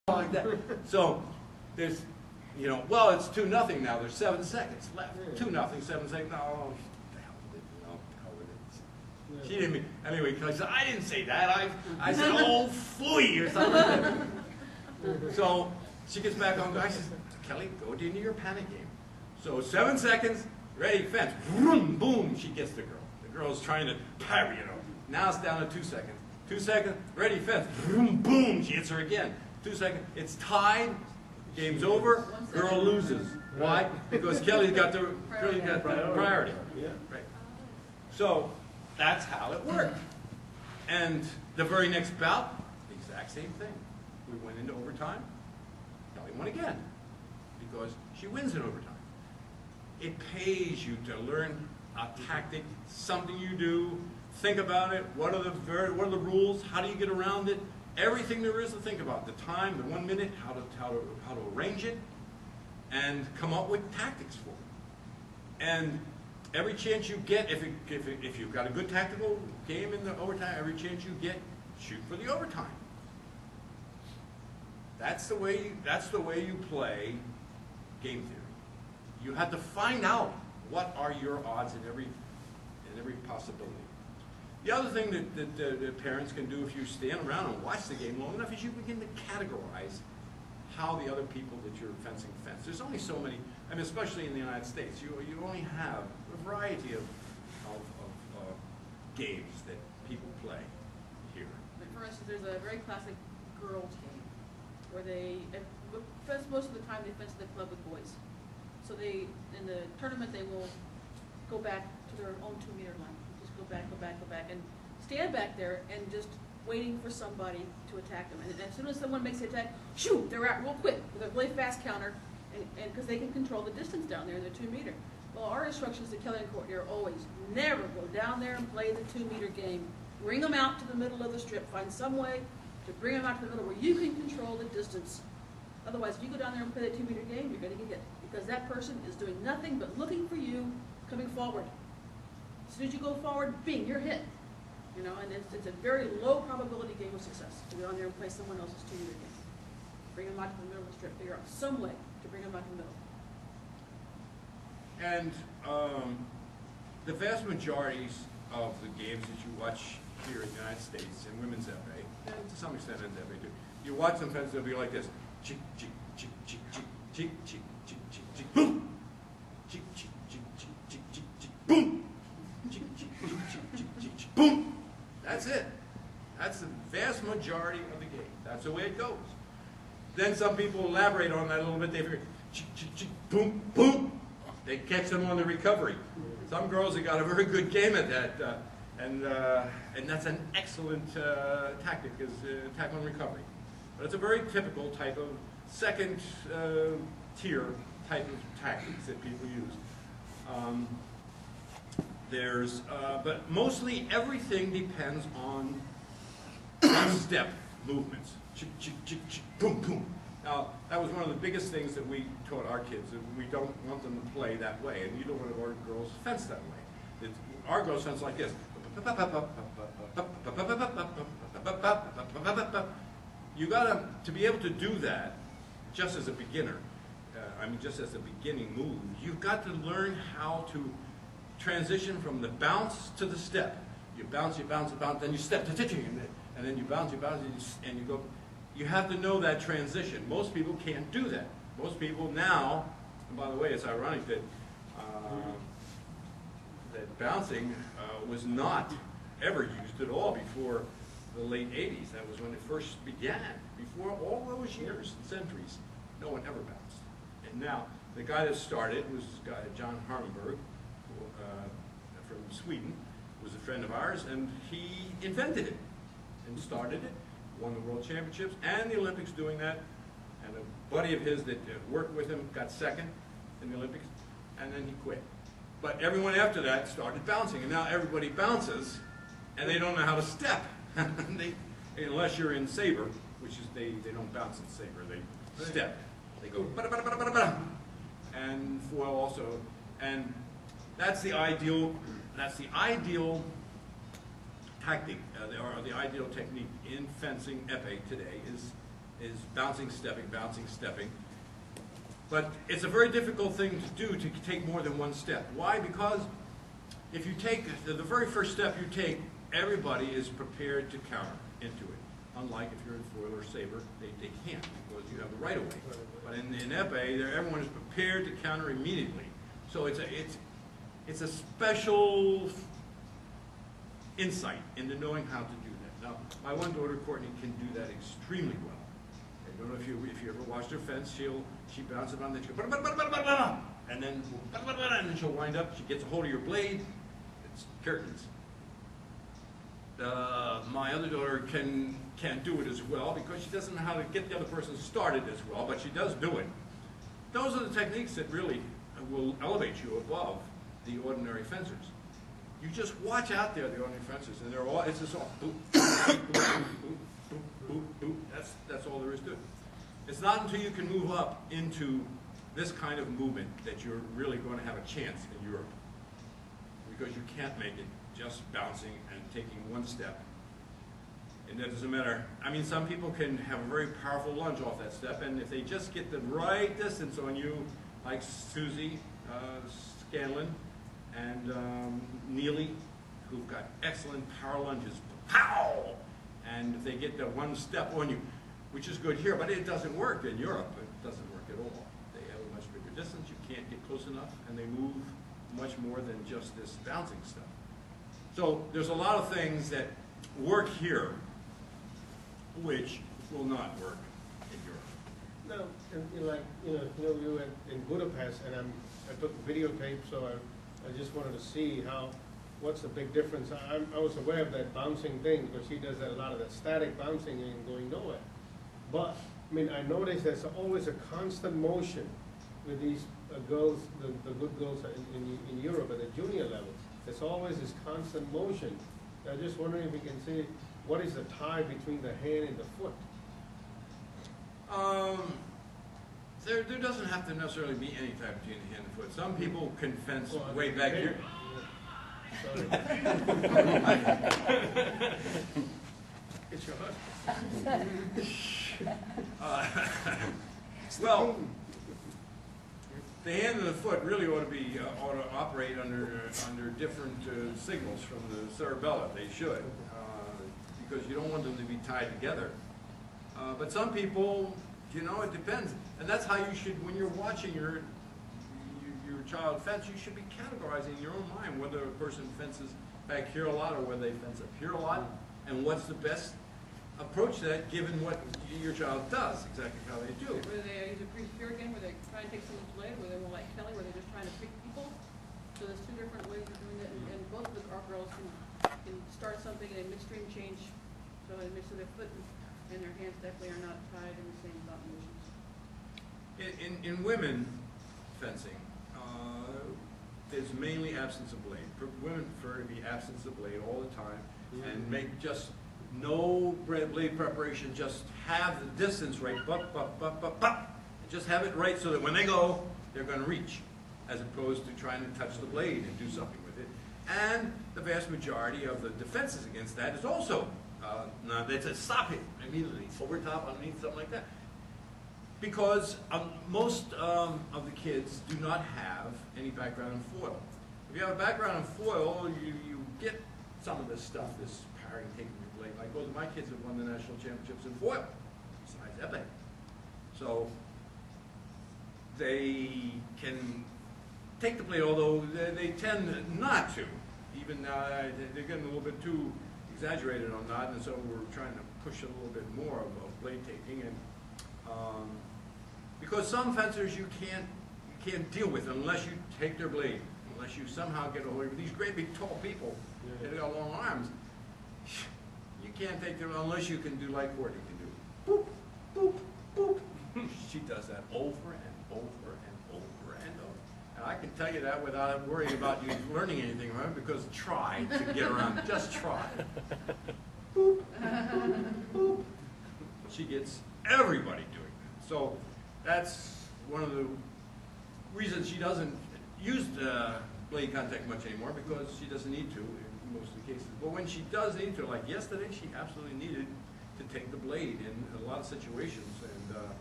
like that. So there's, you know, well, it's 2-0 now. There's 7 seconds left. 2-0, 7 seconds. No, she didn't mean, anyway, because I didn't say that. I said, oh, phooey, or something like that. So she gets back on. I said, Kelly, go into your panic game. So 7 seconds, ready, fence. Boom, boom, she gets the girl. The girl's trying to parry, you know. Now it's down to 2 seconds. 2 seconds, ready, fence. Boom, boom, she hits her again. 2 seconds, it's tied. Game's over. Girl loses. Why? Because Kelly's got the priority. Yeah. Right. So that's how it worked. And the very next bout, the exact same thing. We went into overtime. Kelly won again because she wins in overtime. It pays you to learn a tactic, something you do. Think about it. What are the rules? How do you get around it? Everything there is to think about. The time, the 1 minute, how to arrange it, and come up with tactics for it. And every chance you get, if you've got a good tactical game in the overtime, every chance you get, shoot for the overtime. That's the way you play game theory. You have to find out what are your odds in every possibility. The other thing that parents can do if you stand around and watch the game long enough is you begin to categorize how the other people that you're fencing fence. There's only so many, I mean, especially in the United States, you only have a variety of games that people play here. Like for instance, there's a very classic girls game where they fence most of the time. They fence the club with boys. So they, in the tournament, they will go back to their own 2-meter line. Just go back, and stand back there and just waiting for somebody to attack them. And as soon as someone makes the attack, shoot, they're out real quick with a really fast counter, and because they can control the distance down there in the 2-meter. Well, our instructions to Kelly and Courtney are always never go down there and play the 2-meter game. Bring them out to the middle of the strip. Find some way to bring them out to the middle where you can control the distance. Otherwise, if you go down there and play the 2-meter game, you're going to get hit because that person is doing nothing but looking for you coming forward. As soon as you go forward, bing, you're hit. You know, and it's a very low probability game of success to go down there and play someone else's 2-meter game. Bring them out to the middle of the strip. Figure out some way to bring them out to the middle. And the vast majorities of the games that you watch here in the United States, in women's Epee, and to some extent in Epee too, you watch them fence, they'll be like this. Chick, chick, chick, chick, chick, chick, chick, chick, chick, chick, boom! Chick, chick, chick, chick, chick, chick, chick, boom! Chick, chick, chick, chick, chick, chick, chick, boom! That's it. That's the vast majority of the game. That's the way it goes. Then some people elaborate on that a little bit. They figure, chick, chick, chick, boom, boom! They catch them on the recovery. Some girls have got a very good game at that, and that's an excellent tactic, is attack on recovery. But it's a very typical type of second tier type of tactics that people use. But mostly everything depends on step movements. Chick, chick, chick, chick, boom, boom. Now, that was one of the biggest things that we taught our kids, that we don't want them to play that way, and you don't want our girls fence that way. Our girls fence like this. You gotta, to be able to do that, just as a beginner, just as a beginning move, you've got to learn how to transition from the bounce to the step. You bounce, then you step to titching, and then you bounce, and you go. You have to know that transition. Most people can't do that. Most people now, and by the way, it's ironic that that bouncing was not ever used at all before the late 80s. That was when it first began. Before all those years and centuries, no one ever bounced. And now, the guy that started was this guy, John Hardenberg, from Sweden, was a friend of ours, and he invented it and started it. Won the World Championships and the Olympics doing that, and a buddy of his that worked with him got second in the Olympics, and then he quit. But everyone after that started bouncing, and now everybody bounces, and they don't know how to step. Unless you're in saber, which is they don't bounce in saber, they step. They go ba-da-ba-da-ba-da-ba-da. And foil also, and that's the ideal tactic, or the ideal technique in fencing epee today is is bouncing, stepping, bouncing, stepping. But it's a very difficult thing to do, to take more than one step. Why? Because if you take the very first step you take, everybody is prepared to counter into it. Unlike if you're in foil or saber, they can't, because you have the right of way. But in epee, everyone is prepared to counter immediately. So it's a special insight into knowing how to do that. Now, my one daughter, Courtney, can do that extremely well. I don't know if you ever watched her fence. She bounces around, then she goes, and then she'll wind up. She gets a hold of your blade. It's curtains. My other daughter can't do it as well because she doesn't know how to get the other person started as well, but she does do it. Those are the techniques that really will elevate you above the ordinary fencers. You just watch out there, the ordinary fencers, and it's just all boop, boop, boop, boop, boop, boop. That's all there is to it. It's not until you can move up into this kind of movement that you're really going to have a chance in Europe, because you can't make it just bouncing and taking one step. And that doesn't matter. I mean, some people can have a very powerful lunge off that step, and if they just get the right distance on you, like Susie Scanlon and Neely, who've got excellent power lunges, pow! And if they get that one step on you, which is good here, but it doesn't work in Europe. It doesn't work at all. They have a much bigger distance. You can't get close enough, and they move much more than just this bouncing stuff. So there's a lot of things that work here which will not work in Europe. No, and we were in Budapest, and I took videotape, so I just wanted to see what's the big difference. I was aware of that bouncing thing because she does a lot of that static bouncing and going nowhere. But I mean, I noticed there's always a constant motion with these girls, the good girls in Europe at the junior level. There's always this constant motion. I'm just wondering if we can see what is the tie between the hand and the foot. There doesn't have to necessarily be any tie between the hand and foot. Some people can fence way back here. Sorry. It's your husband. Well, the hand and the foot really ought to operate under different signals from the cerebellum. They should, because you don't want them to be tied together. But some people, it depends, and that's how you should, when you're watching your child fence, you should be categorizing in your own mind whether a person fences back here a lot or whether they fence up here a lot, and what's the best approach to that given what your child does, exactly how they do. Whether they use a pre-secure again, where they try to take someone's blade, where they're more like Kelly, where they're just trying to pick people. So there's two different ways of doing that, and both of our girls can start something in a midstream change, so in the midst of their foot and their hands definitely are not tied in the same thought motions. In women fencing, there's mainly absence of blade. Women prefer to be absence of blade all the time, and make just no blade preparation, just have the distance right, just have it right so that when they go, they're going to reach, as opposed to trying to touch the blade and do something with it. And the vast majority of the defenses against that is also, they say stop it immediately, over top, underneath, something like that. Because most of the kids do not have any background in foil. If you have a background in foil, you get some of this stuff, this parrying, taking your blade. Like both of my kids have won the national championships in foil, besides epee. So they can take the blade, although they tend not to. Even they're getting a little bit too exaggerated on that, and so we're trying to push a little bit more of blade taking. And because some fencers you can't deal with unless you take their blade, unless you somehow get a hold of these great big tall people that have got long arms. You can't take them unless you can do like Courtney can do. Boop, boop, boop. She does that over and over and over and over. And I can tell you that without worrying about you learning anything, right? Because try to get around. Just try. Boop, boop, boop. She gets everybody doing that. So that's one of the reasons she doesn't use blade contact much anymore, because she doesn't need to in most of the cases. But when she does need to, like yesterday, she absolutely needed to take the blade in a lot of situations. And